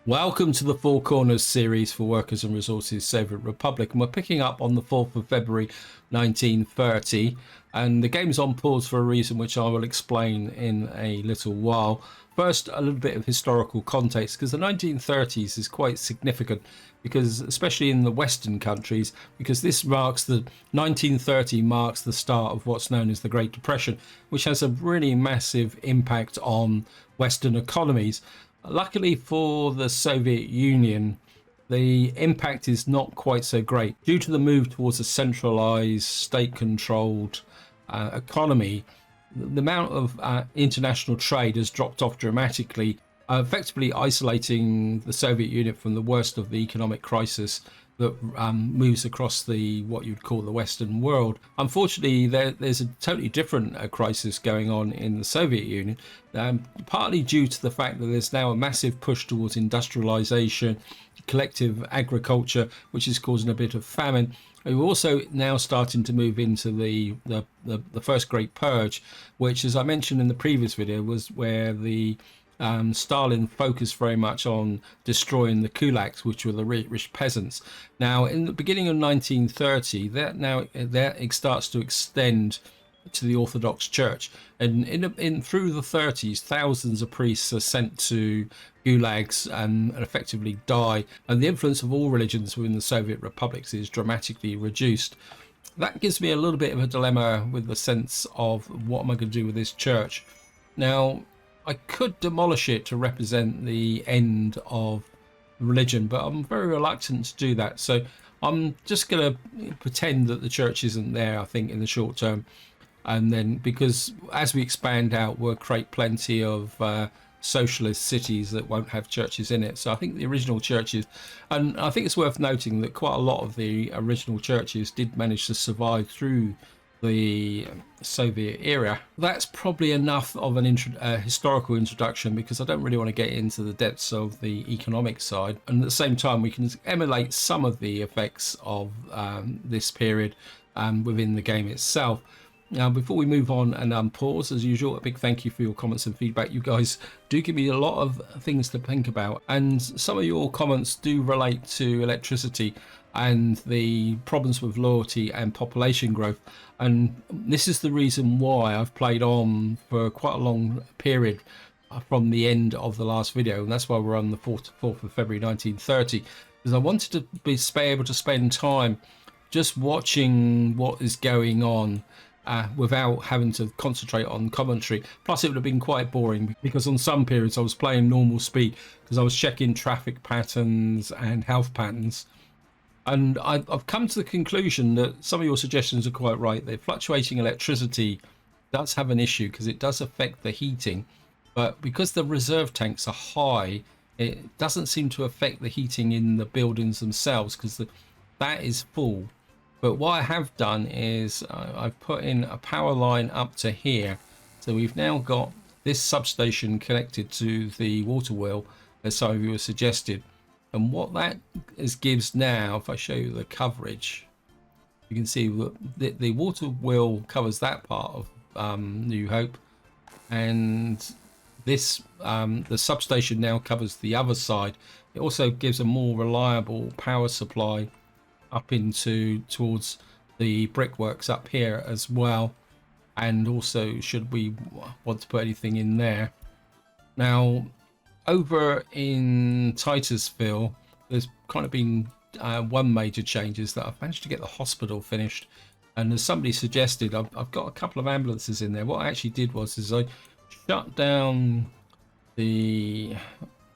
Welcome to the Four Corners series for Workers and Resources Soviet Republic, and we're picking up on the 4th of February 1930, and the game's on pause for a reason which I will explain in a little while. First, a little bit of historical context, because the 1930s is quite significant, because especially in the Western countries, because this marks the 1930 marks the start of what's known as the Great Depression, which has a really massive impact on Western economies. Luckily for the Soviet Union, the impact is not quite so great. Due to the move towards a centralized, state-controlled economy, the amount of international trade has dropped off dramatically, effectively isolating the Soviet Union from the worst of the economic crisis that moves across the what you'd call the Western world. Unfortunately, there's a totally different crisis going on in the Soviet Union, partly due to the fact that there's now a massive push towards industrialization, collective agriculture, which is causing a bit of famine. We're also now starting to move into the first Great Purge, which, as I mentioned in the previous video, was where the Stalin focused very much on destroying the kulaks, which were the rich peasants. Now, in the beginning of 1930, that starts to extend to the Orthodox Church, and through the 30s, thousands of priests are sent to gulags and effectively die, and the influence of all religions within the Soviet republics is dramatically reduced. That gives me a little bit of a dilemma with the sense of what am I going to do with this church. Now, I could demolish it to represent the end of religion, but I'm very reluctant to do that. So I'm just going to pretend that the church isn't there, I think, in the short term. And then, because as we expand out, we'll create plenty of socialist cities that won't have churches in it. So I think the original churches, and I think it's worth noting that quite a lot of the original churches did manage to survive through the Soviet era. That's probably enough of an historical introduction, because I don't really want to get into the depths of the economic side, and at the same time we can emulate some of the effects of this period within the game itself. Now, before we move on and unpause, as usual, a big thank you for your comments and feedback. You guys do give me a lot of things to think about, and some of your comments do relate to electricity and the problems with loyalty and population growth. And this is the reason why I've played on for quite a long period from the end of the last video, and that's why we're on the 4th of February 1930, because I wanted to be able to spend time just watching what is going on without having to concentrate on commentary. Plus, it would have been quite boring, because on some periods I was playing normal speed because I was checking traffic patterns and health patterns. And I've come to the conclusion that some of your suggestions are quite right. The fluctuating electricity does have an issue, because it does affect the heating, but because the reserve tanks are high, it doesn't seem to affect the heating in the buildings themselves, because that is full. But what I have done is I've put in a power line up to here, so we've now got this substation connected to the water wheel, as some of you have suggested. And what that gives now, if I show you the coverage, you can see that the water wheel covers that part of New Hope, and this the substation now covers the other side. It also gives a more reliable power supply up towards the brickworks up here as well, and also should we want to put anything in there. Now, over in Titusville, there's kind of been one major change, is that I've managed to get the hospital finished, and as somebody suggested, I've got a couple of ambulances in there. What I actually did is I shut down the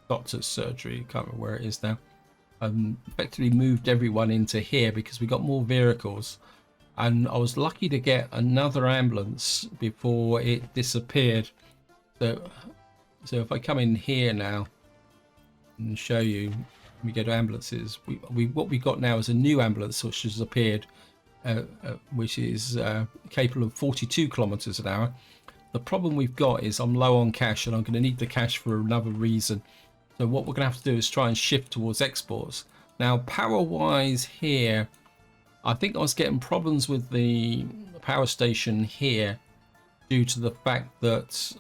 doctor's surgery, can't remember where it is now, effectively moved everyone into here because we got more vehicles, and I was lucky to get another ambulance before it disappeared. So if I come in here now and show you, we go to ambulances, what we got now is a new ambulance which has appeared, which is capable of 42 kilometers an hour. The problem we've got is I'm low on cash, and I'm going to need the cash for another reason. So what we're going to have to do is try and shift towards exports. Now, power wise here, I think I was getting problems with the power station here due to the fact that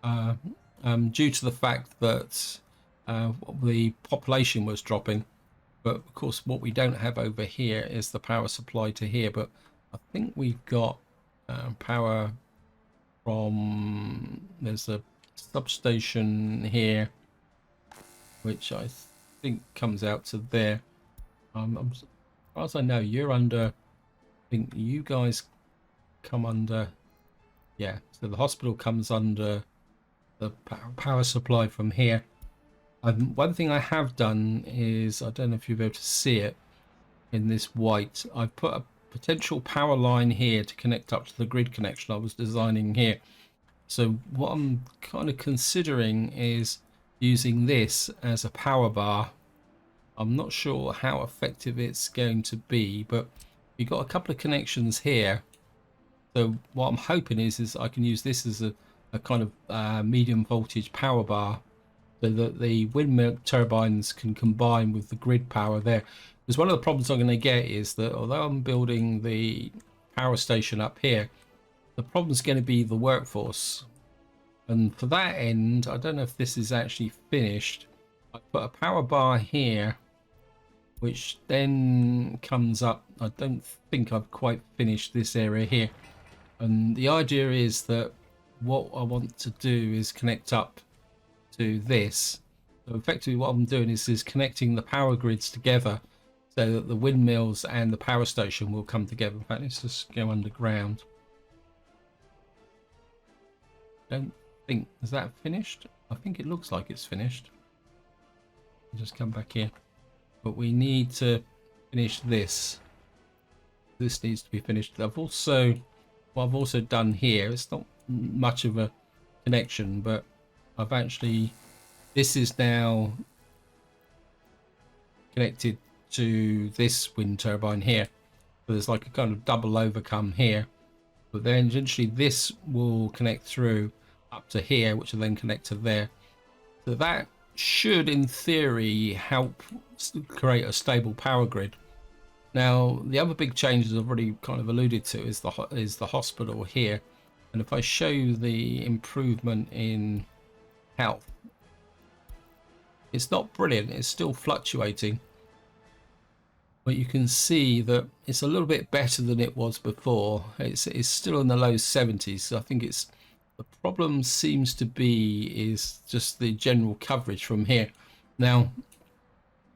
due to the fact that the population was dropping. But of course, what we don't have over here is the power supply to here. But I think we've got power from, there's a substation here, which I think comes out to there. As far as I know, you're under, I think you guys come under, yeah, so the hospital comes under the power supply from here. One thing I have done is, I don't know if you'll be able to see it in this white, I've put a potential power line here to connect up to the grid connection I was designing here. So what I'm kind of considering is using this as a power bar. I'm not sure how effective it's going to be, but we've got a couple of connections here. So what I'm hoping is I can use this as a kind of medium voltage power bar, so that the windmill turbines can combine with the grid power there. Because one of the problems I'm going to get is that although I'm building the power station up here, the problem is going to be the workforce. And for that end, I don't know if this is actually finished. I put a power bar here, which then comes up. I don't think I've quite finished this area here. And the idea is that what I want to do is connect up to this. So effectively what I'm doing is connecting the power grids together so that the windmills and the power station will come together. In fact, let's just go underground. Don't think, is that finished? I think it looks like it's finished. Just come back here, but we need to finish this. This needs to be finished. What I've also done here, it's not much of a connection, but I've actually, this is now connected to this wind turbine here. So there's like a kind of double overcome here, but then eventually this will connect through up to here, which will then connect to there. So that should, in theory, help create a stable power grid. Now, the other big changes I've already kind of alluded to is the hospital here. And if I show you the improvement in health, it's not brilliant, it's still fluctuating, but you can see that it's a little bit better than it was before. It's still in the low 70s. So I think it's, the problem seems to be is just the general coverage from here. Now,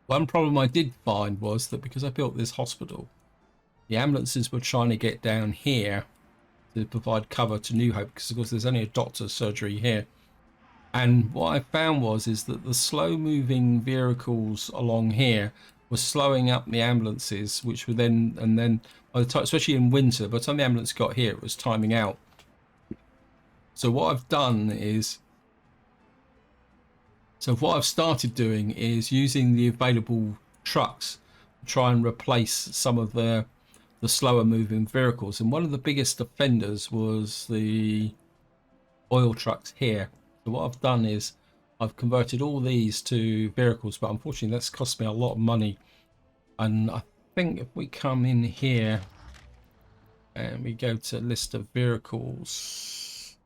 one problem I did find was that because I built this hospital, the ambulances were trying to get down here to provide cover to New Hope, because of course there's only a doctor's surgery here. And what I found is that the slow moving vehicles along here were slowing up the ambulances, which were then, and then by the time, especially in winter, by the time the ambulance got here, it was timing out. So what I've done is, what I've started doing is using the available trucks to try and replace some of the slower moving vehicles. And one of the biggest offenders was the oil trucks here. So what I've done is I've converted all these to vehicles, but unfortunately that's cost me a lot of money. And I think if we come in here and we go to list of vehicles,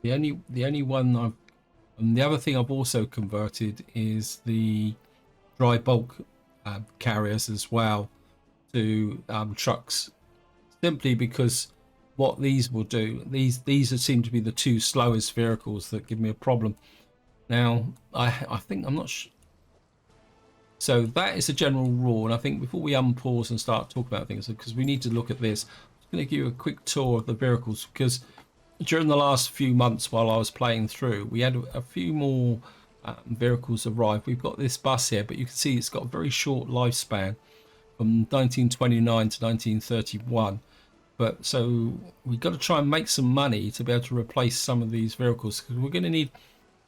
the only one I've, and the other thing I've also converted is the dry bulk carriers as well to trucks, simply because what these will do, these seem to be the two slowest vehicles that give me a problem. Now I think, I'm not sure. So that is a general rule, and I think before we unpause and start talking about things, because we need to look at this, I'm going to give you a quick tour of the vehicles, because during the last few months while I was playing through, we had a few more vehicles arrive. We've got this bus here, but you can see it's got a very short lifespan from 1929 to 1931. But so we've got to try and make some money to be able to replace some of these vehicles, because we're going to need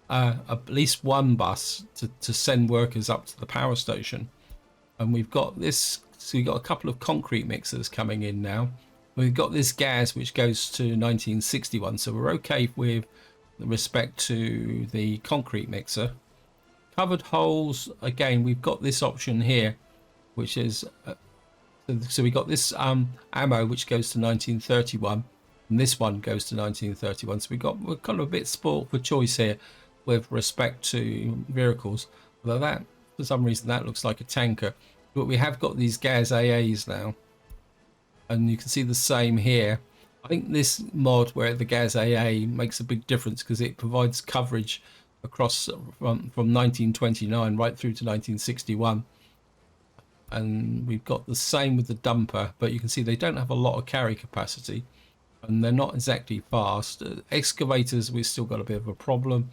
at least one bus to send workers up to the power station. And we've got this, so we've got a couple of concrete mixers coming in now. We've got this gas which goes to 1961, so we're okay with respect to the concrete mixer. Covered holes, again, we've got this option here, which is so we got this ammo which goes to 1931. and this one goes to 1931. So we're kind of a bit spoilt for choice here with respect to vehicles. Although that, for some reason, that looks like a tanker. But we have got these Gaz AAs now, and you can see the same here. I think this mod where the Gaz AA makes a big difference because it provides coverage across from 1929 right through to 1961. And we've got the same with the dumper, but you can see they don't have a lot of carry capacity and they're not exactly fast. Excavators, we've still got a bit of a problem.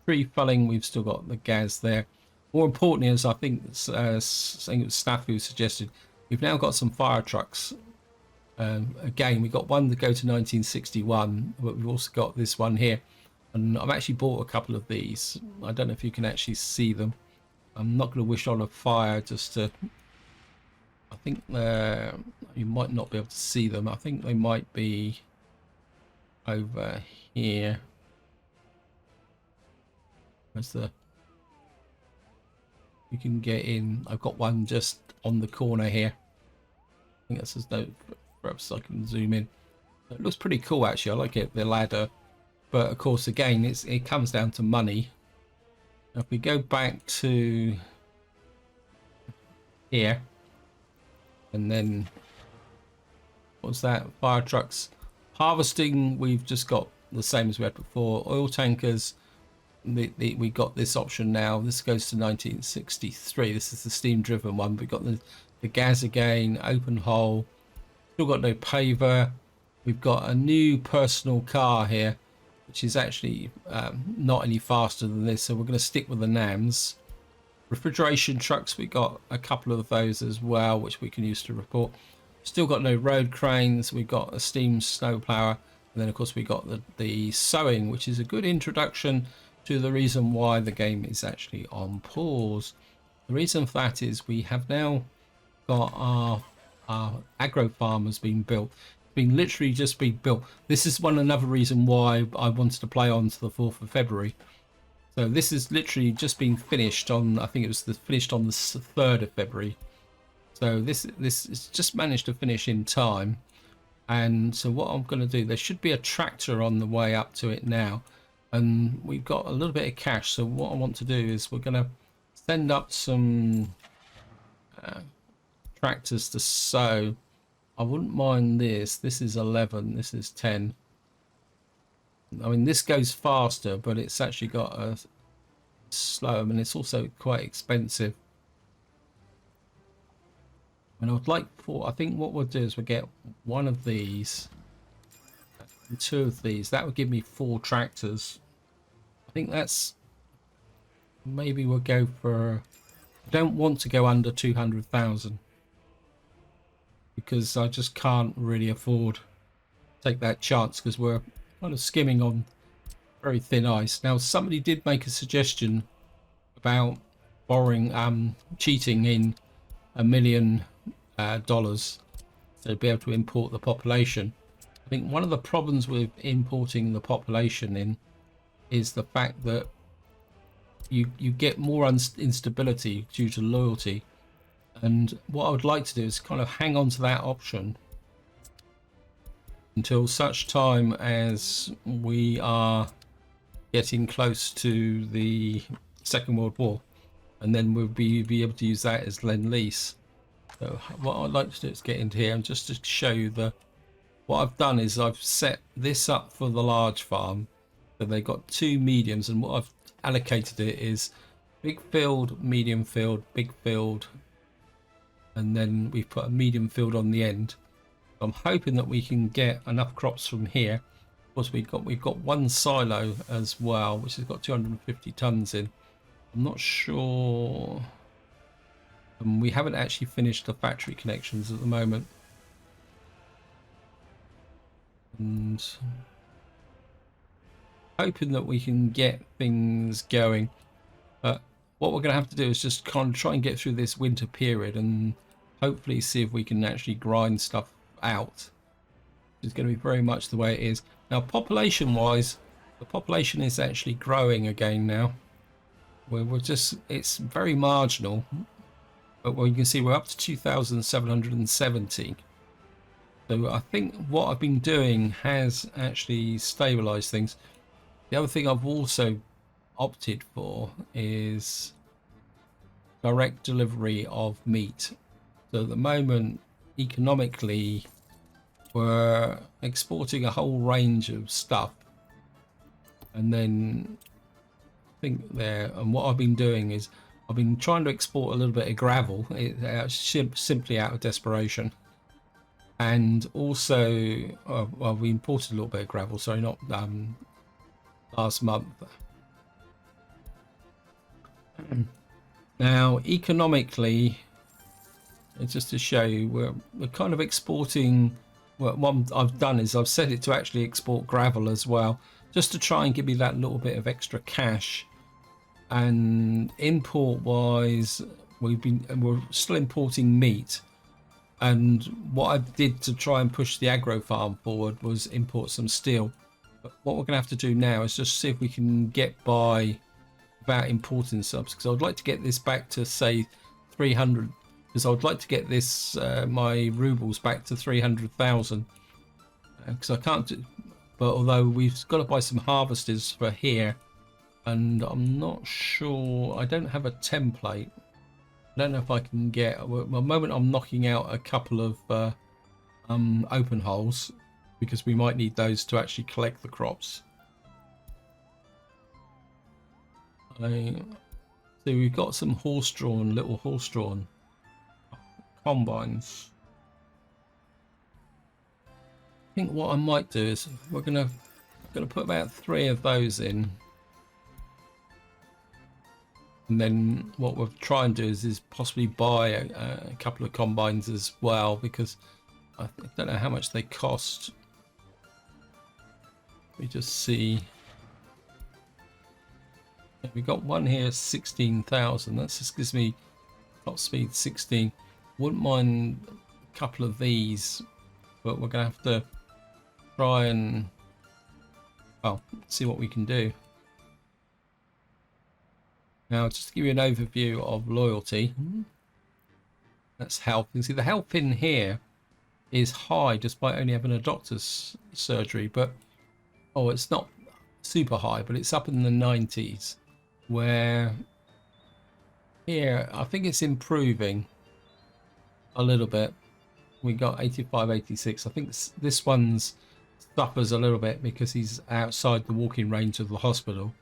Tree felling, we've still got the Gaz there. More importantly, as I think it was Staff who suggested, we've now got some fire trucks. Again, we've got one to go to 1961, but we've also got this one here. And I've actually bought a couple of these. I don't know if you can actually see them. I'm not going to wish on a fire just to... I think you might not be able to see them. I think they might be over here. Where's the... You can get in. I've got one just on the corner here. I think that's just no... Perhaps I can zoom in. It looks pretty cool actually. I like it, the ladder. But of course, again, it comes down to money. Now, if we go back to here, and then what's that? Fire trucks, harvesting. We've just got the same as we had before. Oil tankers. We got this option now. This goes to 1963. This is the steam-driven one. We've got the Gaz again, open hole. Still got no paver. We've got a new personal car here, which is actually not any faster than this, so we're going to stick with the NAMs. Refrigeration trucks, we got a couple of those as well, which we can use to report. Still got no road cranes. We've got a steam snowplower, and then of course we got the sowing, which is a good introduction to the reason why the game is actually on pause. The reason for that is we have now got our agro farm has been built. Been literally just been built. This is another reason why I wanted to play on to the 4th of February. So this is literally just been finished on, I think it was finished on the 3rd of February. So this is just managed to finish in time. And so what I'm going to do, there should be a tractor on the way up to it now. And we've got a little bit of cash. So what I want to do is we're going to send up some tractors to sow. I wouldn't mind this. This is 11. This is 10. I mean, this goes faster, but it's actually got a slow. I mean, it's also quite expensive. And I'd like I think what we'll do is we'll get one of these, and 2 of these. That would give me 4 tractors. I think that's... Maybe we'll go for... I don't want to go under 200,000. Because I just can't really afford to take that chance because we're kind of skimming on very thin ice. Now, somebody did make a suggestion about borrowing, cheating in $1 million to be able to import the population. I think one of the problems with importing the population in is the fact that you get more instability due to loyalty. And what I would like to do is kind of hang on to that option until such time as we are getting close to the Second World War, and then we'll be able to use that as Lend-Lease. So what I'd like to do is get into here and just to show you what I've done is I've set this up for the large farm. So they've got 2 mediums, and what I've allocated it is big field, medium field, big field, and then we've put a medium field on the end. I'm hoping that we can get enough crops from here. Of course, we've got one silo as well, which has got 250 tons in. I'm not sure. We haven't actually finished the factory connections at the moment, and hoping that we can get things going. But what we're going to have to do is just kind of try and get through this winter period and hopefully see if we can actually grind stuff out. It's going to be very much the way it is now. Population wise, the population is actually growing again now. It's very marginal, but you can see we're up to 2,770. So I think what I've been doing has actually stabilized things. The other thing I've also opted for is direct delivery of meat. So at the moment, economically, we're exporting a whole range of stuff. And then I think there, and what I've been doing is I've been trying to export a little bit of gravel, simply out of desperation. And also, well, we imported a little bit of gravel, sorry, not last month. Now, economically, just to show you, we're kind of exporting. Well, what I've done is I've set it to actually export gravel as well, just to try and give me that little bit of extra cash. And import wise, we're still importing meat. And what I did to try and push the agro farm forward was import some steel. But what we're going to have to do now is just see if we can get by without importing subs, because I'd like to get this back to say 300, because I would like to get this my rubles back to 300,000, because I can't do, but although we've got to buy some harvesters for here, and I'm not sure, I don't have a template. I don't know if I can get, well, the moment I'm knocking out a couple of open holes, because we might need those to actually collect the crops. So we've got some little horse-drawn combines. I think what I might do is we're gonna put about 3 of those in. And then what we'll try and do is possibly buy a couple of combines as well, because I don't know how much they cost. We just see. We got one here, 16,000. That just gives me top speed 16. Wouldn't mind a couple of these, but we're gonna have to try and, well, see what we can do. Now, just to give you an overview of loyalty, that's health. You can see the health in here is high despite only having a doctor's surgery, but it's not super high, but it's up in the 90s, where here I think it's improving a little bit. We got 85, 86. I think this one's suffers a little bit because he's outside the walking range of the hospital.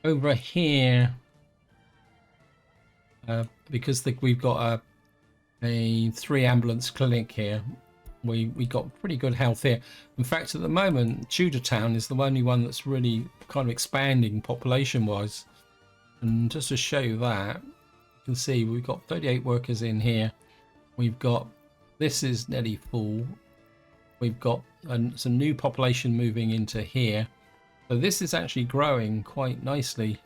Over here, because we've got a 3 ambulance clinic here, we got pretty good health here. In fact, at the moment, Tudor Town is the only one that's really kind of expanding population wise. And just to show you that, you can see we've got 38 workers in here. We've got, this is nearly full. We've got some new population moving into here. So this is actually growing quite nicely.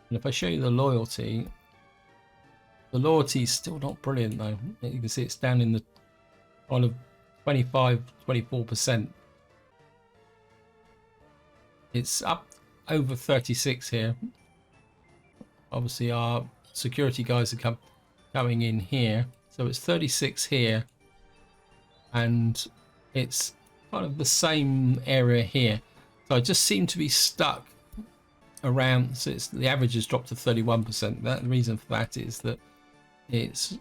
And if I show you the loyalty is still not brilliant though. You can see it's down in the kind of 24%. It's up over 36 here. Obviously our security guys are coming in here. So it's 36 here. And it's kind of the same area here. So I just seem to be stuck around, so the average has dropped to 31%. The reason for that is that it's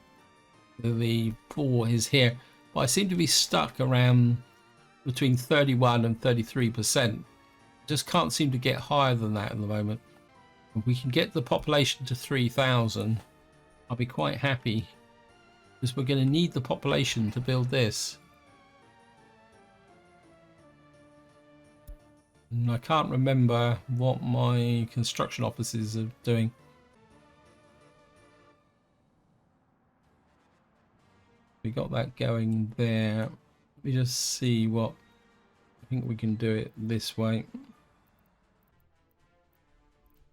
the 4 is here, but I seem to be stuck around between 31 and 33%. Just can't seem to get higher than that at the moment. If we can get the population to 3,000, I'll be quite happy, because we're going to need the population to build this. And I can't remember what my construction offices are doing. We got that going there. Let me just see what, I think we can do it this way.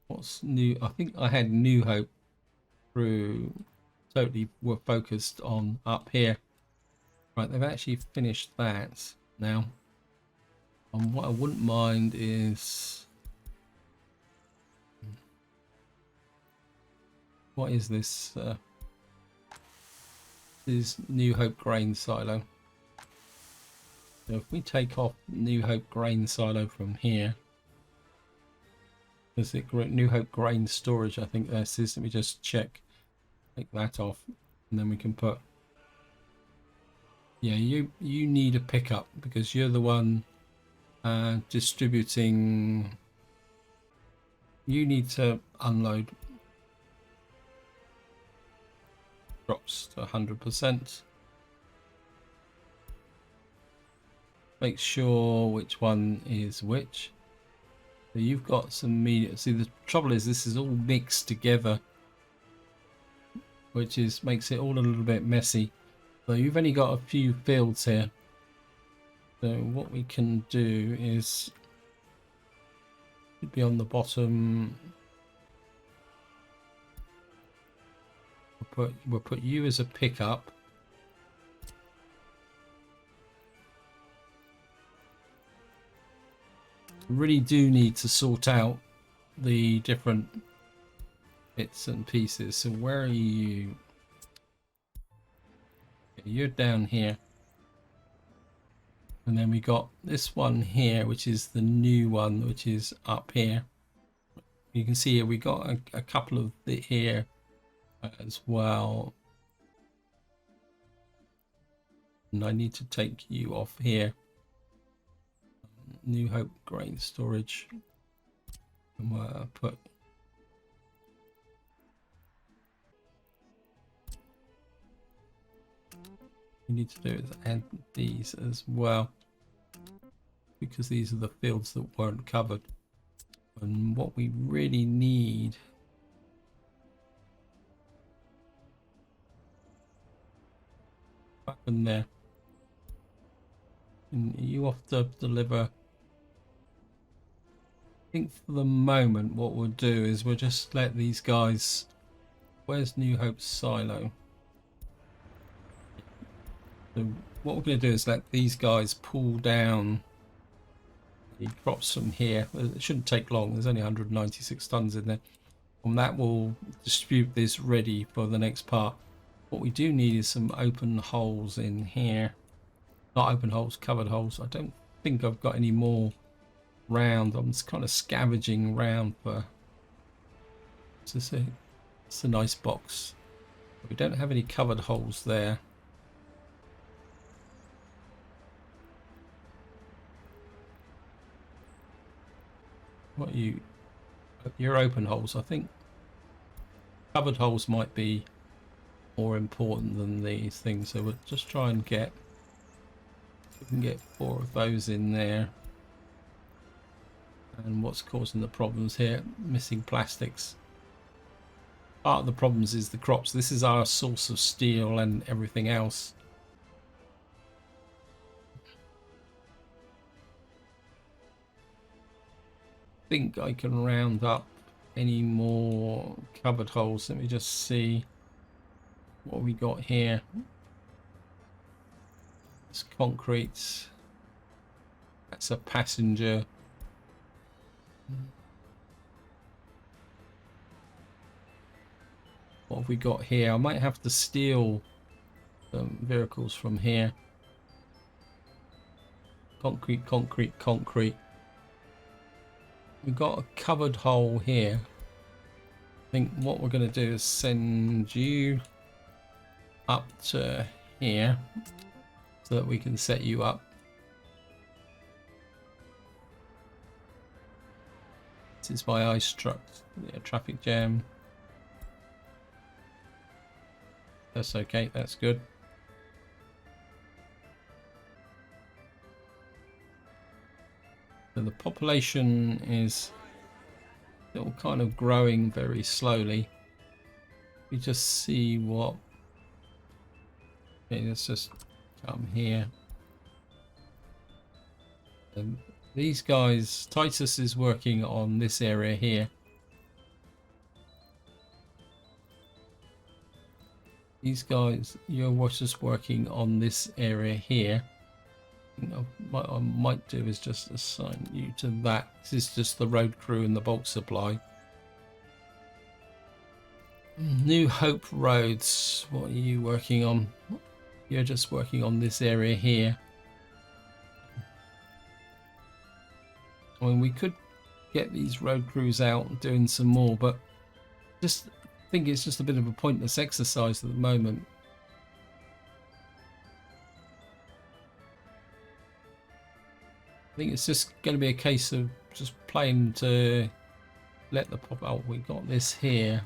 What's new? I think I had New Hope through, totally were focused on up here. Right, they've actually finished that now. And what I wouldn't mind is, what is this? This is New Hope grain silo. So if we take off New Hope grain silo from here, is it New Hope grain storage? I think this is. Let me just check. Take that off, and then we can put. Yeah, you need a pickup because you're the one distributing. You need to unload drops to 100%. Make sure which one is which. So you've got some media. See, the trouble is this is all mixed together, which makes it all a little bit messy. So you've only got a few fields here. So what we can do is be on the bottom. We'll put you as a pickup. Really do need to sort out the different bits and pieces. So where are you? You're down here, and then we got this one here, which is the new one, which is up here. You can see here we got a couple of here as well, and I need to take you off here. New Hope grain storage, and we'll put we need to do is add these as well, because these are the fields that weren't covered. And what we really need back in there, and you have to deliver. I think for the moment what we'll do is we'll just let these guys. Where's New Hope's silo? So what we're going to do is let these guys pull down the crops from here. It shouldn't take long. There's only 196 tons in there, and that will distribute this ready for the next part. What we do need is some open holes in here. Not open holes, covered holes. I don't think I've got any more round. I'm just kind of scavenging around for. It's a nice box. We don't have any covered holes there. What are you? Your open holes. I think covered holes might be more important than these things. So we'll just try and get. We can get 4 of those in there. And what's causing the problems here? Missing plastics. Part of the problems is the crops. This is our source of steel and everything else. I think I can round up any more covered holes. Let me just see what we got here. It's concrete. That's a passenger. What have we got here? I might have to steal some vehicles from here. Concrete, concrete, concrete. We've got a covered hole here. I think what we're going to do is send you up to here so that we can set you up. This is my ice truck. Yeah, traffic jam. That's okay, that's good. So the population is still kind of growing very slowly. We just see what. Okay, let's just come here. And these guys, Titus is working on this area here. These guys, you're just working on this area here. What I might do is just assign you to that. This is just the road crew and the bulk supply. New Hope roads. What are you working on? You're just working on this area here. I mean, we could get these road crews out and doing some more, but just think it's just a bit of a pointless exercise at the moment. I think it's just going to be a case of just playing to let the pop out. We got this here.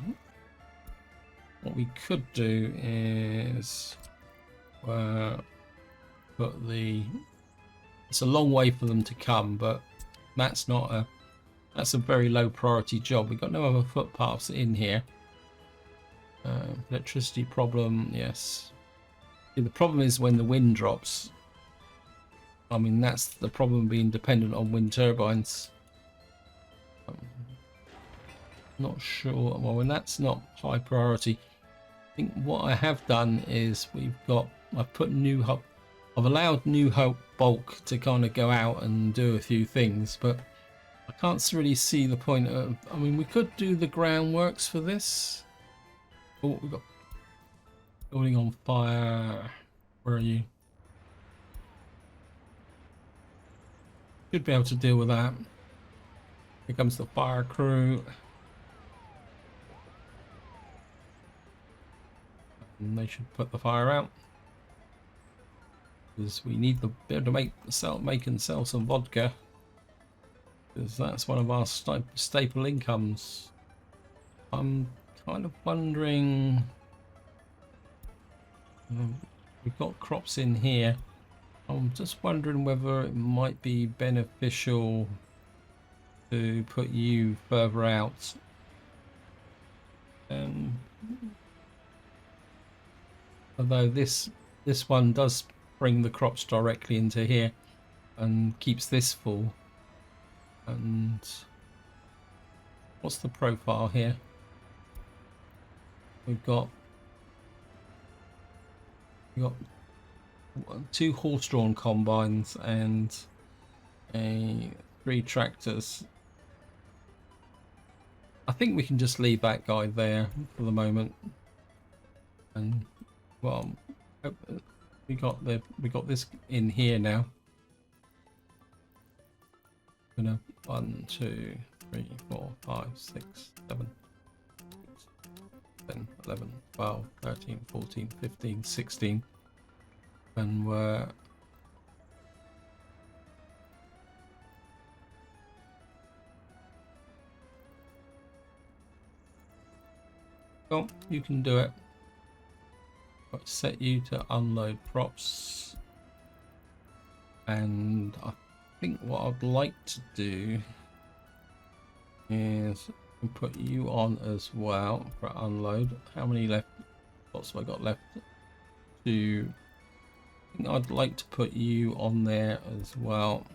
What we could do is put the. It's a long way for them to come, but that's not a. That's a very low priority job. We've got no other footpaths in here. Electricity problem, yes. See, the problem is when the wind drops. I mean, that's the problem, being dependent on wind turbines. Not sure. Well, when that's not high priority, I think what I have done is I've put New Hope. I've allowed New Hope bulk to kind of go out and do a few things, but I can't really see the point of. I mean, we could do the groundworks for this. Oh, we've got building on fire. Where are you? Should be able to deal with that. Here comes the fire crew. And they should put the fire out. Because we need to be able to make and sell some vodka. Because that's one of our staple incomes. I'm kind of wondering. We've got crops in here. I'm just wondering whether it might be beneficial to put you further out. Although this one does bring the crops directly into here and keeps this full. And what's the profile here? We've got 2 horse-drawn combines and 3 tractors. I think we can just leave that guy there for the moment. And well, we got this in here now. 1, 2, 3, 4, 5, 6, 7, 10, 11, 12, 13, 14, 15, 16. And we're well, you can do it. But set you to unload props. And I think what I'd like to do is put you on as well for unload. How many left? Lots have I got left? 2. I think I'd like to put you on there as well,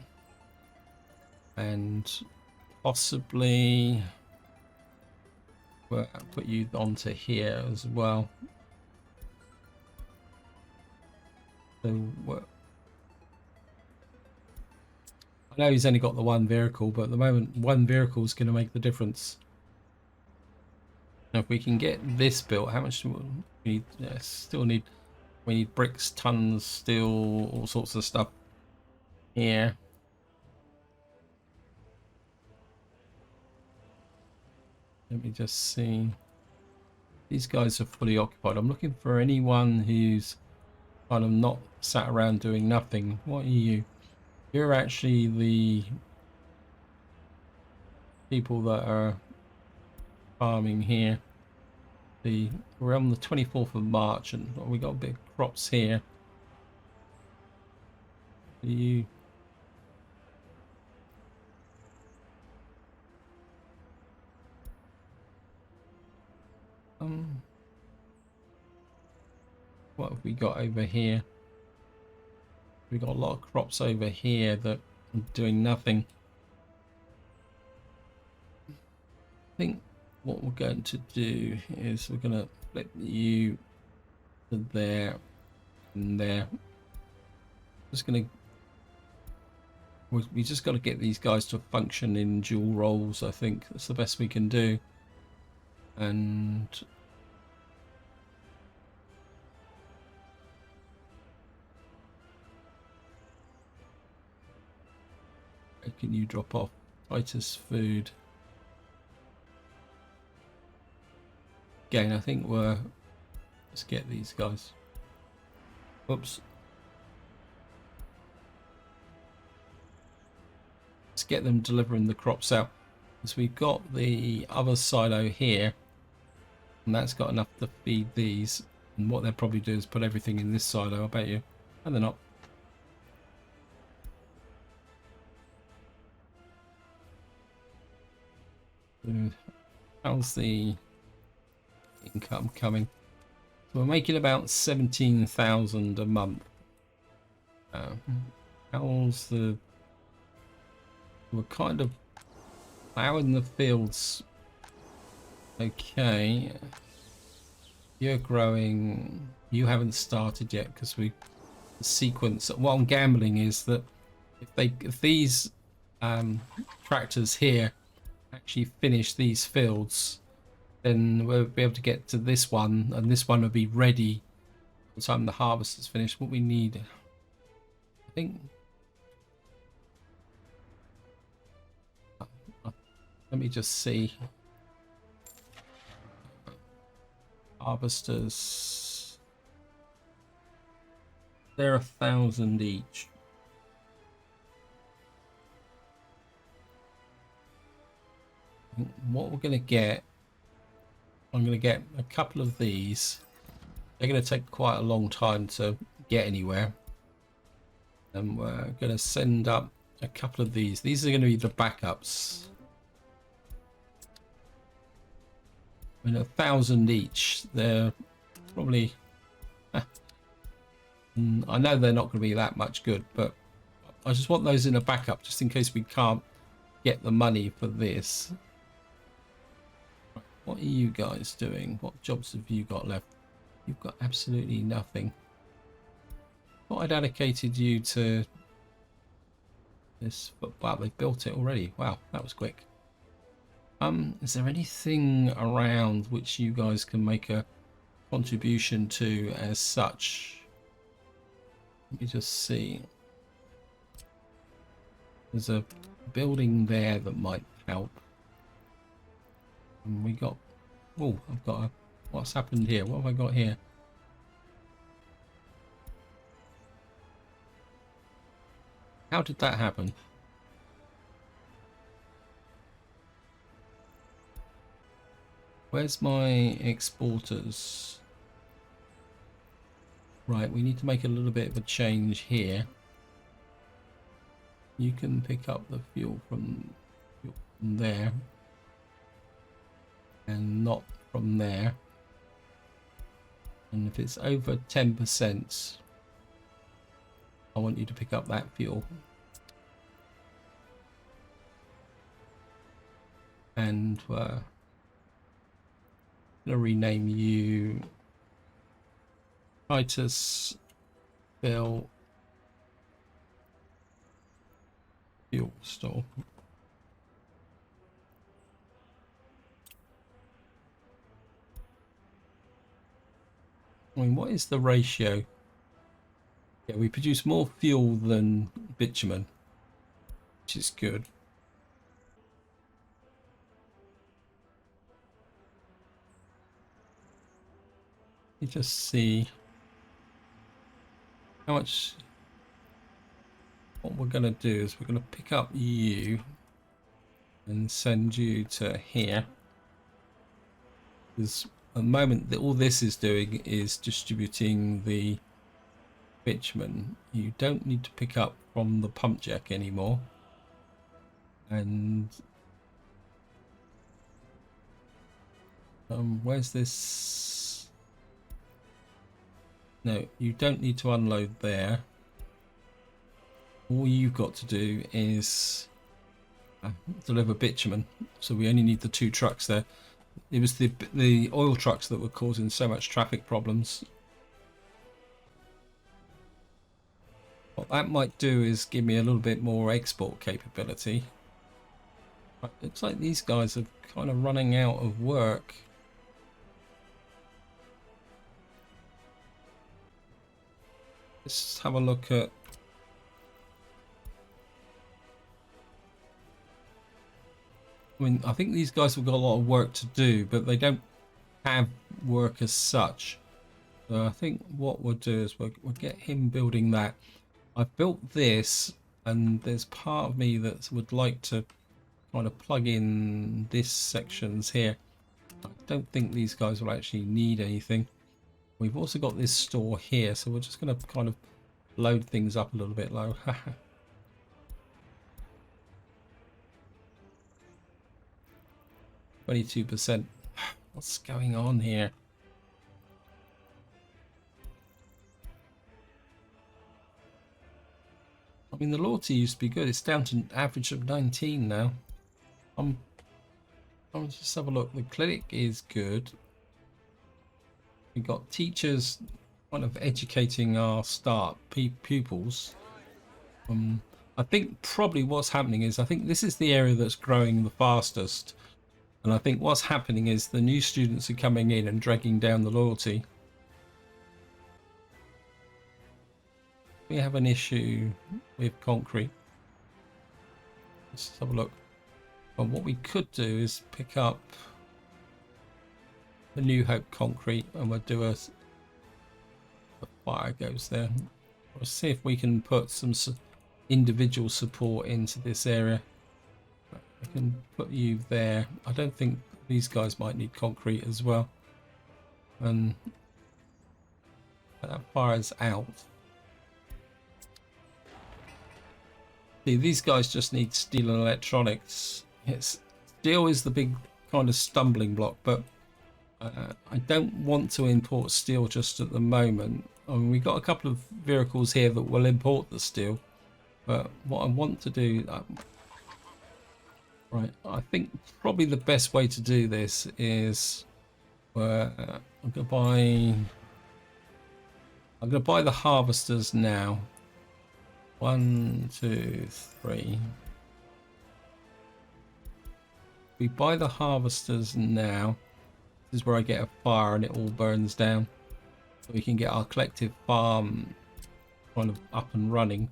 and possibly put you onto here as well. So I know he's only got the 1 vehicle, but at the moment 1 vehicle is going to make the difference. Now if we can get this built, how much do we need? Yeah, we need bricks, tons, steel, all sorts of stuff here. Let me just see. These guys are fully occupied. I'm looking for anyone who's kind of not sat around doing nothing. What are you? You're actually the people that are farming here. We're on the 24th of March and we got big crops here. You what have we got over here? We got a lot of crops over here that are doing nothing. I think what we're going to do is we're going to flip you to there and there. Just going to. We just got to get these guys to function in dual roles. I think that's the best we can do. And Where can you drop off? Titus food. Again, I think let's get these guys. Oops. Let's get them delivering the crops out. Because we've got the other silo here, and that's got enough to feed these. And what they'll probably do is put everything in this silo, I bet you. And they're not. How's the income coming? So we're making about 17,000 a month. How's the... We're kind of plowing the fields. Okay. You're growing. You haven't started yet because the sequence. What I'm gambling is that if these tractors here actually finish these fields, then we'll be able to get to this one, and this one will be ready by the time the harvest is finished. What we need, I think. Let me just see. Harvesters. They're 1,000 each. What we're going to get, I'm going to get a couple of these. They're going to take quite a long time to get anywhere. And we're going to send up a couple of these. These are going to be the backups. I mean, 1,000 each. They're probably... I know they're not going to be that much good, but I just want those in a backup just in case we can't get the money for this. What are you guys doing? What jobs have you got left? You've got absolutely nothing. Thought I'd allocated you to this, but wow, they've built it already. Wow, that was quick. Is there anything around which you guys can make a contribution to as such? Let me just see. There's a building there that might help. And we got... Oh, I've got a... What's happened here? What have I got here? How did that happen? Where's my exporters? Right, we need to make a little bit of a change here. You can pick up the fuel from there. And not from there. And if it's over 10%, I want you to pick up that fuel. And I'm going to rename you Titus Bill Fuel Store. I mean, what is the ratio? Yeah, we produce more fuel than bitumen, which is good. You just see how much. What we're going to do is we're going to pick up you and send you to here. Because at the moment that all this is doing is distributing the bitumen. You don't need to pick up from the pump jack anymore. And where's this? No, you don't need to unload there. All you've got to do is deliver bitumen. So we only need the 2 trucks there. It was the oil trucks that were causing so much traffic problems. What that might do is give me a little bit more export capability. But it looks like these guys are kind of running out of work. Let's have a look at... I mean, I think these guys have got a lot of work to do, but they don't have work as such. So I think what we'll do is we'll get him building that. I've built this, and there's part of me that would like to kind of plug in this sections here. I don't think these guys will actually need anything. We've also got this store here, so we're just going to kind of load things up a little bit low. 22%. What's going on here? I mean, the loyalty used to be good. It's down to an average of 19 now. I'll just have a look. The clinic is good. We've got teachers kind of educating our pupils. I think probably what's happening is I think this is the area that's growing the fastest. And I think what's happening is the new students are coming in and dragging down the loyalty. We have an issue with concrete. Let's have a look. But what we could do is pick up the New Hope concrete and we'll do a fire goes there. We'll see if we can put some individual support into this area. I can put you there. I don't think these guys might need concrete as well. And that fire's out. See, these guys just need steel and electronics. Steel is the big kind of stumbling block, but I don't want to import steel just at the moment. I mean, we've got a couple of vehicles here that will import the steel, but what I want to do, right, I think probably the best way to do this is I'm going to buy the harvesters now. 1, 2, 3. We buy the harvesters now. This is where I get a fire and it all burns down. So we can get our collective farm kind of up and running.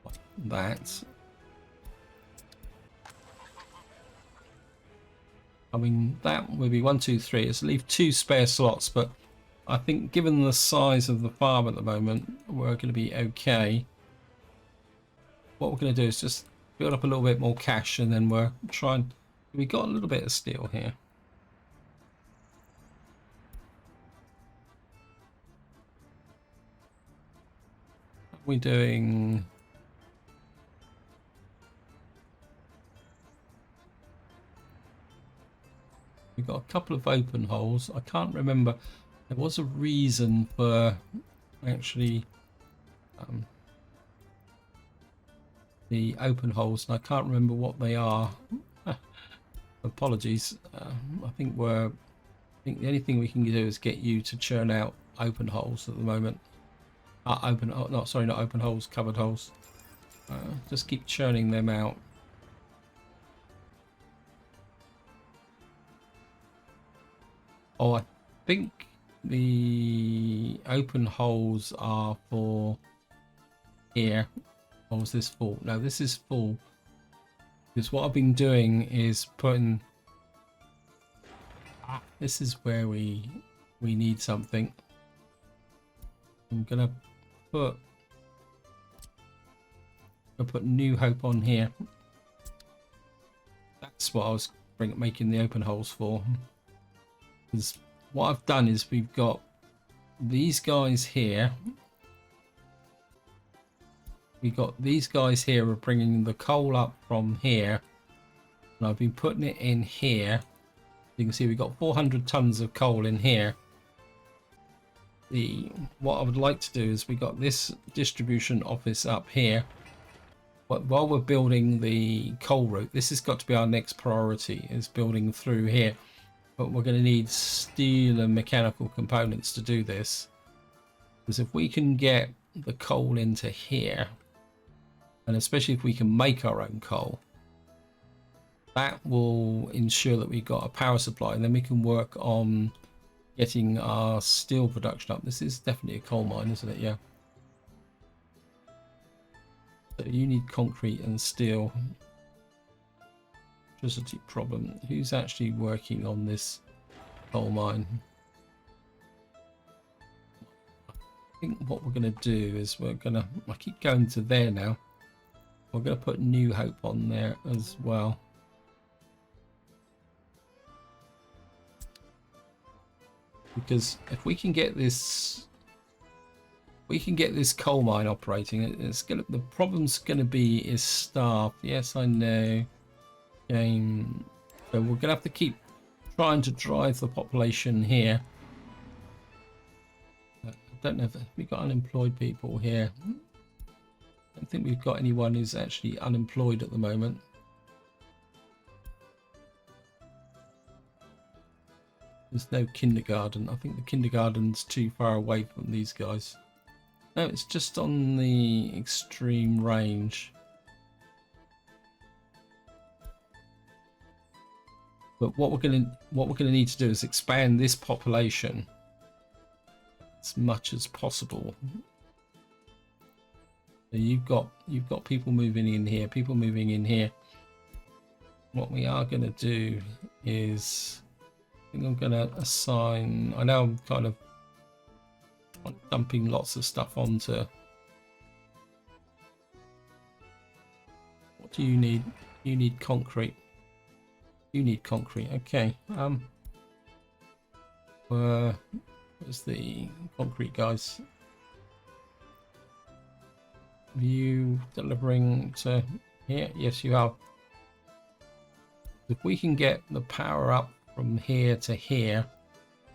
Like that. I mean, that would be 1, 2, 3. Let's leave 2 spare slots, but I think given the size of the farm at the moment, we're going to be okay. What we're going to do is just build up a little bit more cash and then we're trying. We got a little bit of steel here. What are we doing? We've got a couple of open holes. I can't remember. There was a reason for actually the open holes, and I can't remember what they are. Apologies. I think the only thing we can do is get you to churn out open holes at the moment. Not open holes, covered holes. Just keep churning them out. Oh, I think the open holes are for here. Or was this full? No, this is full. Because what I've been doing is putting. This is where we need something. I'm gonna put New Hope on here. That's what I was making the open holes for. Because what I've done is we've got these guys here. We've got these guys here are bringing the coal up from here, and I've been putting it in here. You can see we've got 400 tons of coal in here. What I would like to do is we got this distribution office up here. But while we're building the coal route, this has got to be our next priority, is building through here. But we're going to need steel and mechanical components to do this. Because if we can get the coal into here, and especially if we can make our own coal, that will ensure that we've got a power supply, and then we can work on getting our steel production up. This is definitely a coal mine, isn't it? Yeah. So you need concrete and steel. Electricity problem. Who's actually working on this coal mine? I think what we're going to do is we're going to... I keep going to there now. We're going to put New Hope on there as well. Because if we can get this... coal mine operating, it's gonna... The problem's going to be is staff. Yes, I know. Game. So we're going to have to keep trying to drive the population here. I don't know if we've got unemployed people here. I don't think we've got anyone who's actually unemployed at the moment. There's no kindergarten. I think the kindergarten's too far away from these guys. No, it's just on the extreme range. But what we're gonna need to do is expand this population as much as possible. So you've got people moving in here, people moving in here. What we are gonna do is, I think I'm gonna assign. I know I'm kind of dumping lots of stuff onto. What do you need? You need concrete. You need concrete. Okay. Where's the concrete guys? Are you delivering to here? Yes, you are. If we can get the power up from here to here,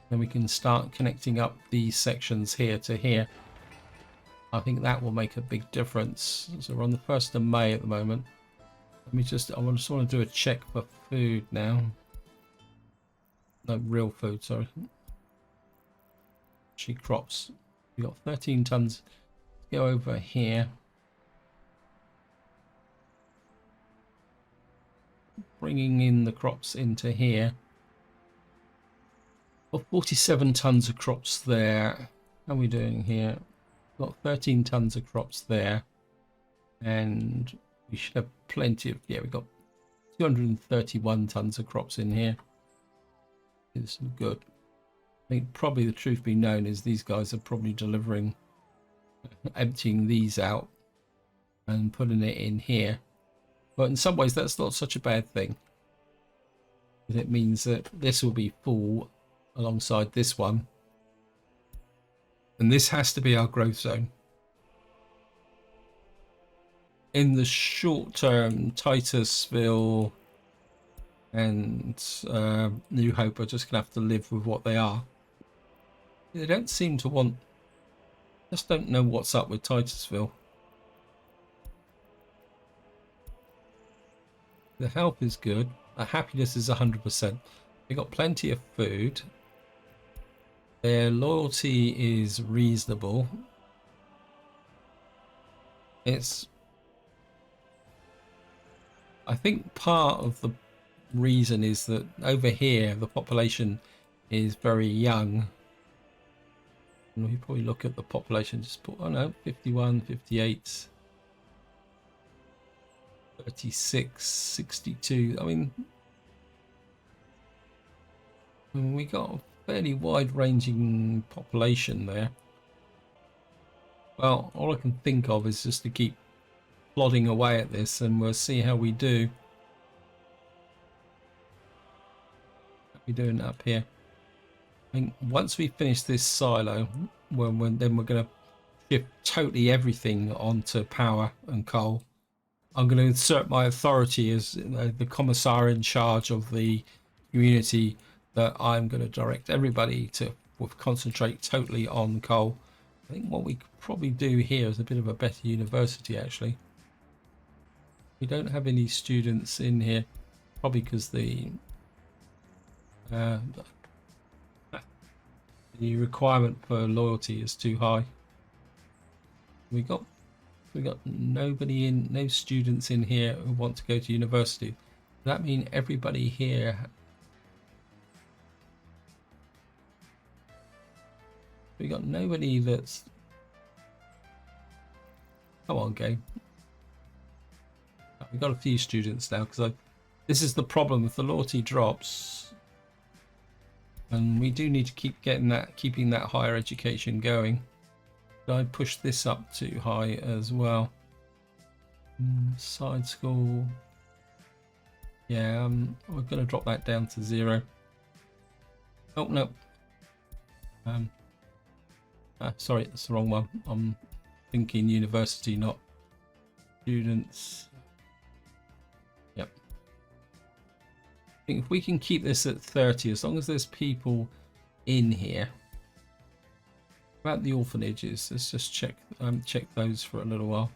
then we can start connecting up these sections here to here. I think that will make a big difference. So we're on the 1st of May at the moment. Let me just, I just want to do a check for food now. No, real food, sorry. Actually, crops. We've got 13 tons. Go over here. Bringing in the crops into here. Got 47 tons of crops there. How are we doing here? Got 13 tons of crops there. And we should have plenty of, yeah, we've got 231 tons of crops in here. It's good. I think probably the truth be known is these guys are probably delivering, emptying these out and putting it in here. But in some ways that's not such a bad thing. It means that this will be full alongside this one. And this has to be our growth zone. In the short term, Titusville and New Hope are just going to have to live with what they are. They don't seem to want... Just don't know what's up with Titusville. The health is good. The happiness is 100%. They got plenty of food. Their loyalty is reasonable. It's... I think part of the reason is that over here the population is very young. And we probably look at the population, just put, oh no, 51, 58, 36, 62. I mean we got a fairly wide-ranging population there. Well, all I can think of is just to keep plodding away at this, and we'll see how we do. How we doing up here? I think once we finish this silo, then we're going to shift totally everything onto power and coal. I'm going to insert my authority as the commissar in charge of the community, that I'm going to direct everybody to concentrate totally on coal. I think what we could probably do here is a bit of a better university, actually. We don't have any students in here, probably because the requirement for loyalty is too high. We got nobody in, no students in here who want to go to university. Does that mean everybody here? We got nobody that's... Come on, game. We've got a few students now because this is the problem. If the loyalty drops, and we do need to keep keeping that higher education going. Did I push this up too high as well? Side school. Yeah, we're going to drop that down to 0. Oh no. Sorry, that's the wrong one. I'm thinking university, not students. Yep. I think if we can keep this at 30, as long as there's people in here. About the orphanages, let's just check those for a little while.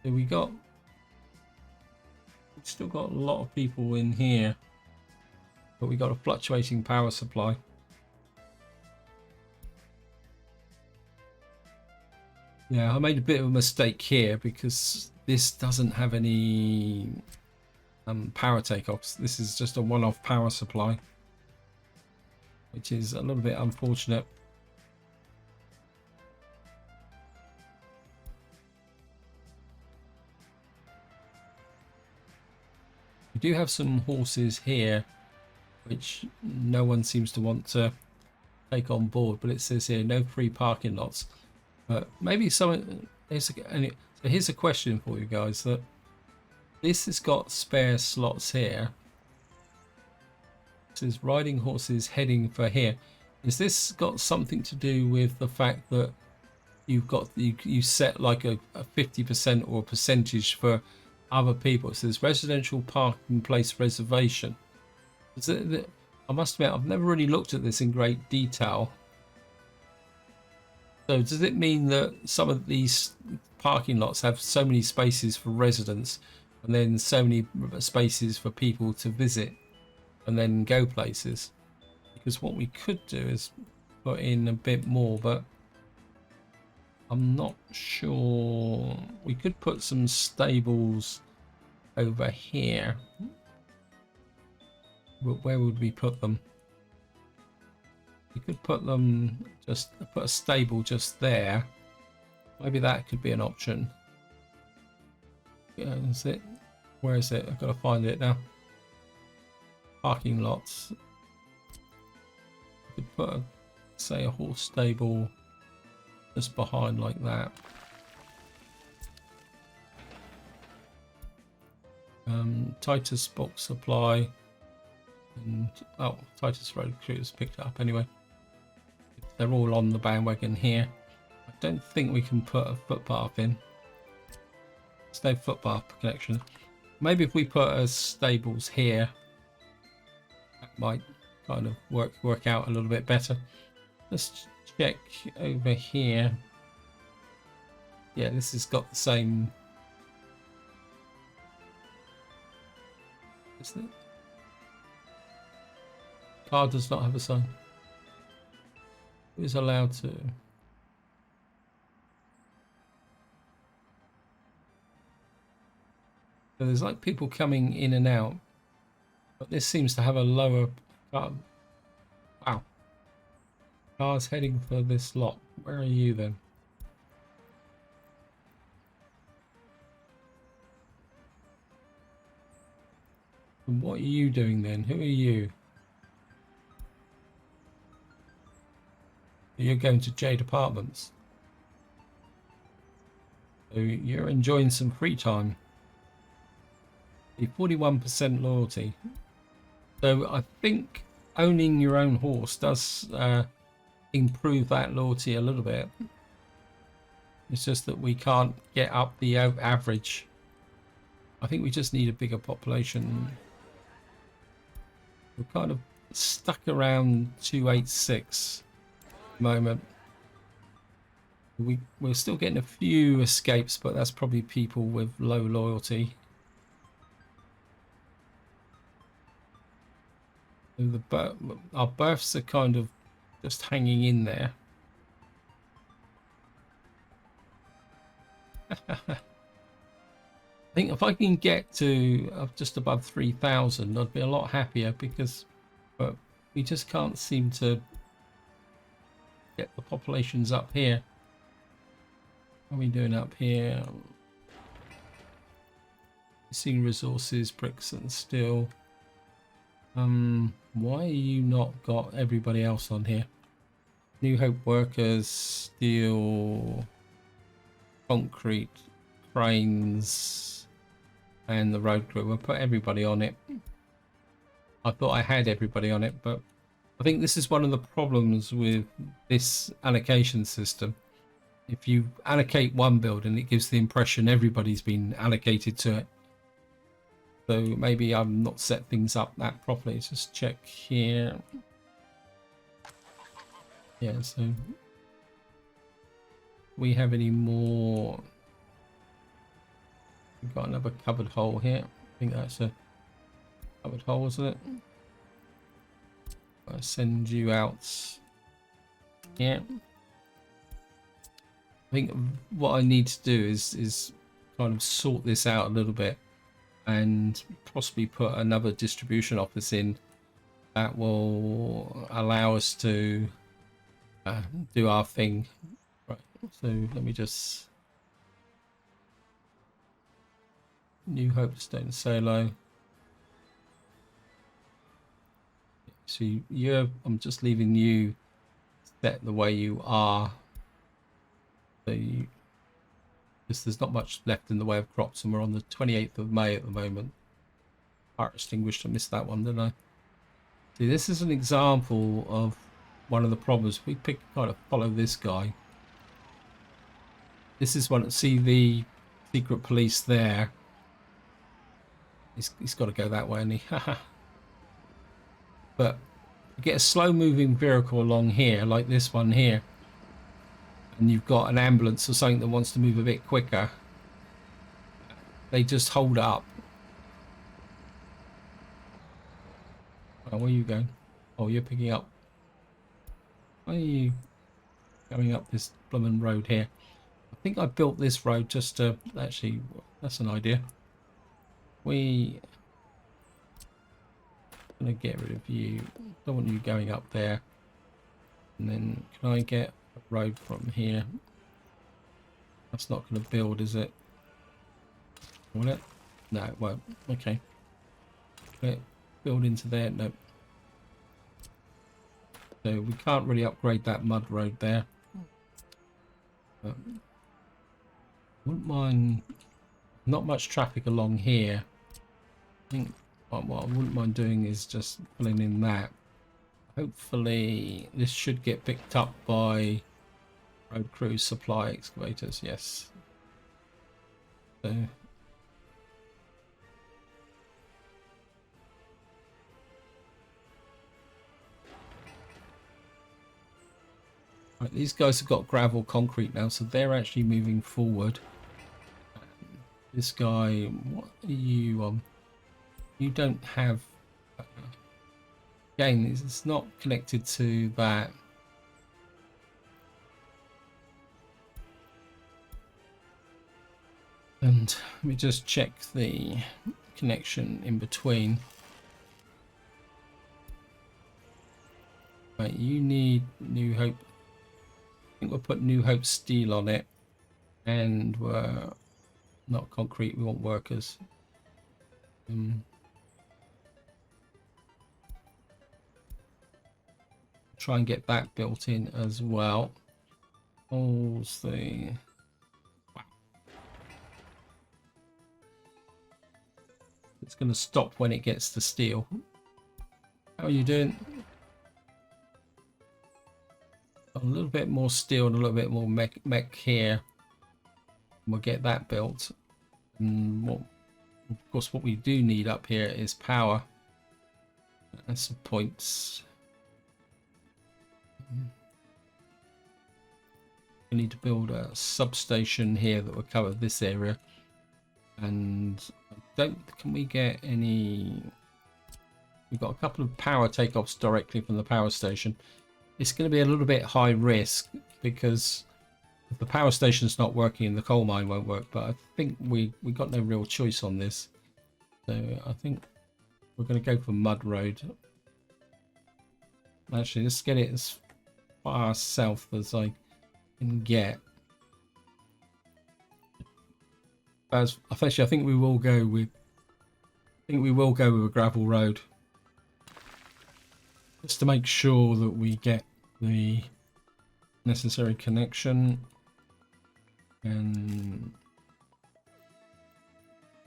So we've still got a lot of people in here, but we got a fluctuating power supply. Yeah, I made a bit of a mistake here because this doesn't have any power takeoffs. This is just a one-off power supply, which is a little bit unfortunate. We do have some horses here, which no one seems to want to take on board, but it says here no free parking lots. But maybe someone. So here's a question for you guys: that this has got spare slots here. It says riding horses heading for here. Is this got something to do with the fact that you set like a 50% or a percentage for other people? It says residential parking place reservation. I must admit, I've never really looked at this in great detail. So does it mean that some of these parking lots have so many spaces for residents and then so many spaces for people to visit and then go places? Because what we could do is put in a bit more, but I'm not sure. We could put some stables over here. Where would we put them? We could put them put a stable just there. Maybe that could be an option. Yeah, is it? Where is it? I've got to find it now. Parking lots. We could put say a horse stable just behind like that. Titus box supply. And Titus Road Cruise picked it up anyway. They're all on the bandwagon here. I don't think we can put a footpath in. There's no footpath connection. Maybe if we put a stables here, that might kind of work out a little bit better. Let's check over here. Yeah, this has got the same. Isn't it? Car does not have a sign. Who is allowed to? So there's like people coming in and out, but this seems to have a lower car. Wow. Cars heading for this lot. Where are you then? And what are you doing then? Who are you? You're going to Jade Apartments. So you're enjoying some free time. The 41% loyalty. So I think owning your own horse does improve that loyalty a little bit. It's just that we can't get up the average. I think we just need a bigger population. We're kind of stuck around 286. Moment. We're still getting a few escapes, but that's probably people with low loyalty. Our births are kind of just hanging in there. I think if I can get to just above 3,000, I'd be a lot happier because we just can't seem to get the populations up here. What are we doing up here? Missing resources, bricks and steel. Why you not got everybody else on here? New Hope workers, steel, concrete, cranes, and the road crew. We'll put everybody on it. I thought I had everybody on it, but I think this is one of the problems with this allocation system. If you allocate one building, it gives the impression everybody's been allocated to it. So maybe I've not set things up that properly. Let's just check here. Yeah, so we have any more? We've got another covered hole here. I think that's a covered hole, isn't it? I'll send you out. Yeah. I think what I need to do is kind of sort this out a little bit and possibly put another distribution office in that will allow us to do our thing. Right, so let me just New Hope Stone Solo. So I'm just leaving you set the way you are. So because there's not much left in the way of crops, and we're on the 28th of May at the moment. Fire extinguished. I missed that one, didn't I? See, this is an example of one of the problems. We kind of follow this guy. This is one. See the secret police there. He's got to go that way, and he. But you get a slow-moving vehicle along here, like this one here, and you've got an ambulance or something that wants to move a bit quicker. They just hold up. Oh, where are you going? Oh, you're picking up. Why are you going up this blooming road here? I think I built this road just to actually. That's an idea. I'm gonna get rid of you. Don't want you going up there. And then can I get a road from here? That's not going to build, is it? Will it? No, it won't. Okay. Build into there. Nope. So we can't really upgrade that mud road there. Wouldn't mind. Not much traffic along here. I think what I wouldn't mind doing is just filling in that. Hopefully this should get picked up by road crews, supply excavators. Yes. So right, these guys have got gravel concrete now, so they're actually moving forward. This guy, what are you on? You don't have. Again, it's not connected to that. And let me just check the connection in between. Right, you need New Hope. I think we'll put New Hope steel on it, and we're not concrete. We want workers. Try and get that built in as well. Oh, the it's going to stop when it gets to steel. How are you doing? A little bit more steel and a little bit more mech here. We'll get that built. And of course, what we do need up here is power. That's some points. We need to build a substation here that will cover this area. And can we get any? We've got a couple of power takeoffs directly from the power station. It's going to be a little bit high risk because if the power station's not working, the coal mine won't work. But I think we got no real choice on this. So I think we're going to go for mud road. Actually, let's get it as far south as I can get. As actually, I think we will go with. I think we will go with a gravel road, just to make sure that we get the necessary connection. And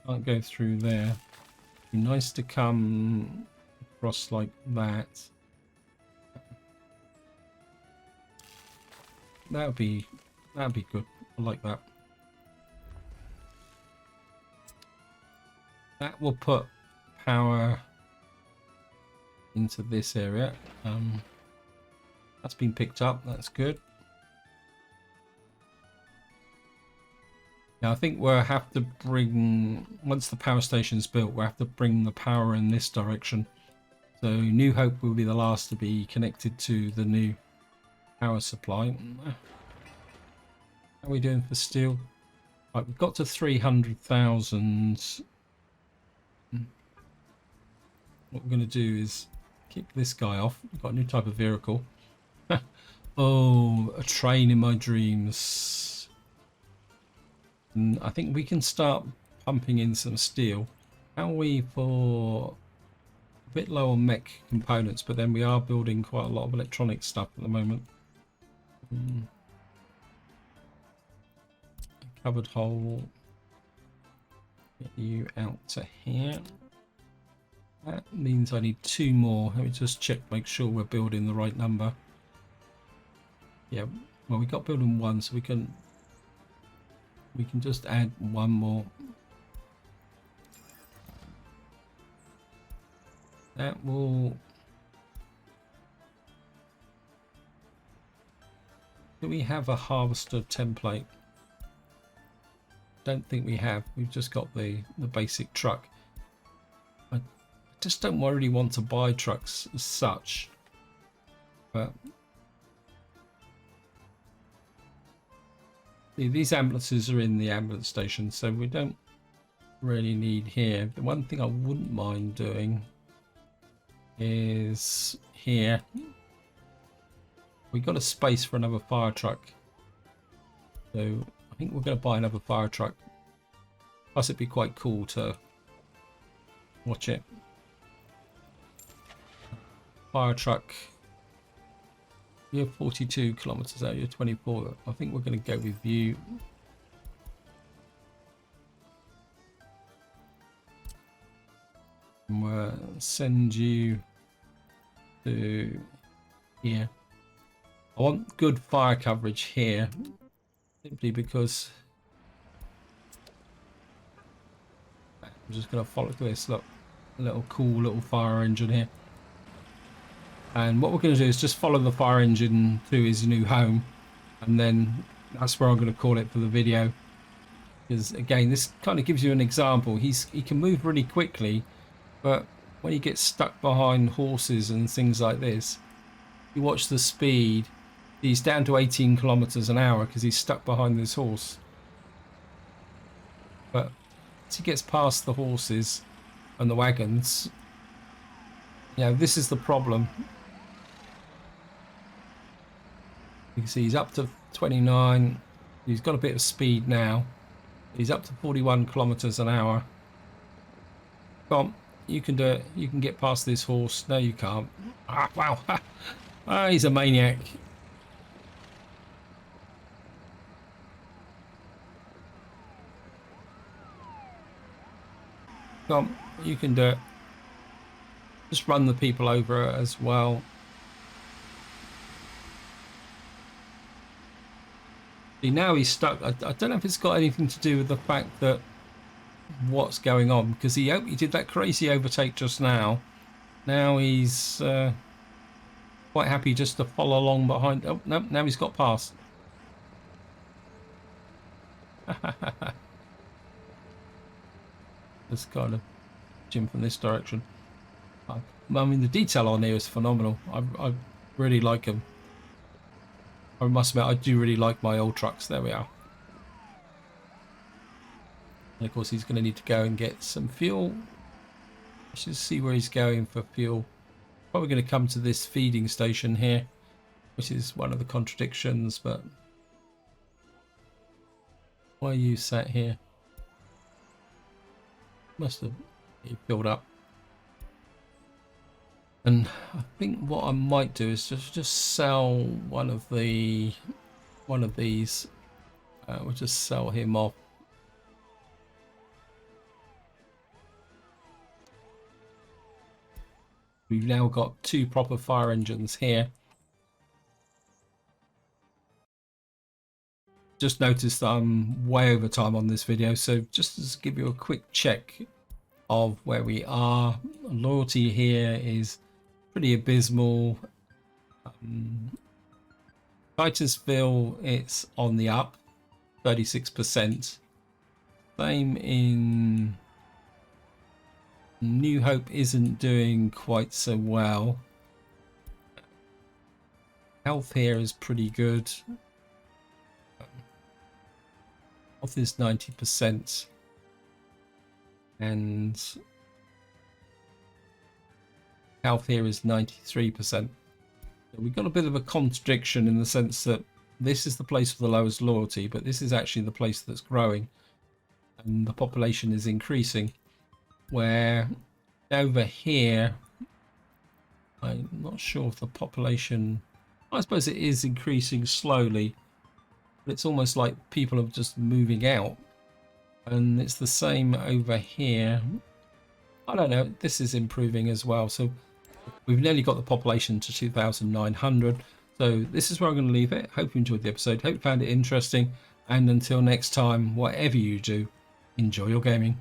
can't go through there. Be nice to come across like that. That'd be good. I like that. That will put power into this area. That's been picked up. That's good. Now I think we'll have to bring, once the power station's built, we'll have to bring the power in this direction. So New Hope will be the last to be connected to the new power supply. How are we doing for steel? Right, we've got to 300,000. What we're going to do is kick this guy off. We've got a new type of vehicle. Oh, a train in my dreams. And I think we can start pumping in some steel. How are we for a bit low on mech components, but then we are building quite a lot of electronic stuff at the moment. Covered hole. Get you out to here. That means I need 2 more. Let me just check, make sure we're building the right number. Yeah, well, we got building 1, so we can just add 1 more. That will. Do we have a harvester template? Don't think we have. We've just got the basic truck. I just don't really want to buy trucks as such, but see, these ambulances are in the ambulance station, so we don't really need here. The one thing I wouldn't mind doing is here. We got a space for another fire truck, so I think we're going to buy another fire truck. Plus it'd be quite cool to watch it. Fire truck. You're 42 kilometers out, you're 24. I think we're going to go with you. And we'll send you to here. I want good fire coverage here, simply because I'm just going to follow this. Look, a little cool little fire engine here. And what we're going to do is just follow the fire engine to his new home, and then that's where I'm going to call it for the video. Because again, this kind of gives you an example. He can move really quickly, but when he gets stuck behind horses and things like this, you watch the speed. He's down to 18 kilometers an hour because he's stuck behind this horse. But as he gets past the horses and the wagons, this is the problem. You can see he's up to 29. He's got a bit of speed now. He's up to 41 kilometers an hour. Come on, you can do it. You can get past this horse. No, you can't. Ah, wow. He's a maniac. Come on, you can do it. Just run the people over as well. See, now he's stuck. I don't know if it's got anything to do with the fact that what's going on, because he did that crazy overtake just now. Now he's quite happy just to follow along behind. Oh no! Now he's got past. Just kind of jump from this direction. I mean, the detail on here is phenomenal. I really like him. I must admit, I do really like my old trucks. There we are. And of course, he's going to need to go and get some fuel. Let's just see where he's going for fuel. Probably going to come to this feeding station here, which is one of the contradictions, but why are you sat here? must have filled up. And I think what I might do is just sell one of these. We'll just sell him off. We've now got 2 proper fire engines here. Just noticed that I'm way over time on this video, so just to give you a quick check of where we are. Loyalty here is pretty abysmal. Titusville, it's on the up, 36%. Same in New Hope, isn't doing quite so well. Health here is pretty good. Health is 90%. And health here is 93%. We've got a bit of a contradiction in the sense that this is the place with the lowest loyalty, but this is actually the place that's growing and the population is increasing. Where over here, I'm not sure if the population, I suppose it is increasing slowly, but it's almost like people are just moving out. And it's the same over here. I don't know, this is improving as well. So we've nearly got the population to 2,900. So this is where I'm going to leave it. Hope you enjoyed the episode. Hope you found it interesting. And until next time, whatever you do, enjoy your gaming.